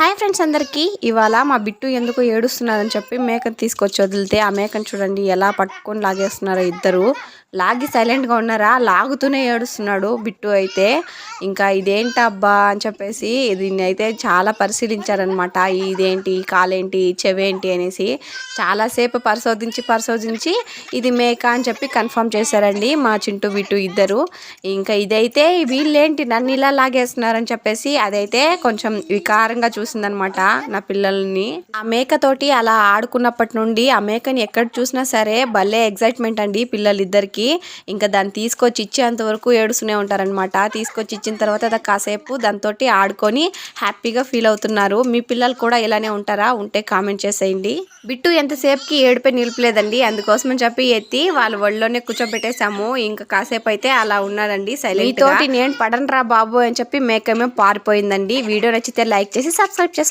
Hi friends అందరికీ ఇవాళ మా బిట్టు ఎందుకు ఏడుస్తున్నారని చెప్పి మేకను తీసుకొచ్చి వదిలితే ఆ మేకను చూడండి ఎలా పట్టుకొని లాగేస్తున్నారో ఇద్దరు. లాగి సైలెంట్గా ఉన్నారా, లాగుతూనే ఏడుస్తున్నాడు బిట్టు అయితే. ఇంకా ఇదేంటబ్బా అని చెప్పేసి దీన్ని అయితే చాలా పరిశీలించారనమాట. ఇదేంటి, కాలేంటి, చెవేంటి అనేసి చాలాసేపు పరిశోధించి ఇది మేక అని చెప్పి కన్ఫర్మ్ చేశారండి మా చింటూ బిట్టు ఇద్దరు. ఇంకా ఇదైతే వీళ్ళేంటి నన్ను ఇలా లాగేస్తున్నారని చెప్పేసి అదైతే కొంచెం వికారంగా చూసిందనమాట నా పిల్లల్ని. ఆ మేకతోటి అలా ఆడుకున్నప్పటి నుండి ఆ మేకని ఎక్కడ చూసినా సరే భలే ఎగ్జైట్మెంట్ అండి పిల్లలిద్దరికి. ఇంకా దాన్ని తీసుకొచ్చి ఇచ్చేంత వరకు ఏడుస్తూనే ఉంటారనమాట. తీసుకొచ్చి ఇచ్చిన తర్వాత అది కాసేపు దాంతో ఆడుకొని హ్యాపీగా ఫీల్ అవుతున్నారు. మీ పిల్లలు కూడా ఇలానే ఉంటారా? ఉంటే కామెంట్ చేసేయండి. బిట్టు ఎంతసేపుకి ఏడుపై నిలిపలేదండి, అందుకోసమని చెప్పి ఎత్తి వాళ్ళ ఒళ్ళోనే కూర్చోబెట్టేశాము. ఇంకా కాసేపు అయితే అలా ఉన్నాడండి సైలెంట్ గా. నేను పడనరా బాబు అని చెప్పి మేకమే పారిపోయిందండి. వీడియో నచ్చితే లైక్ చేసి సబ్స్క్రైబ్ చేసుకోండి.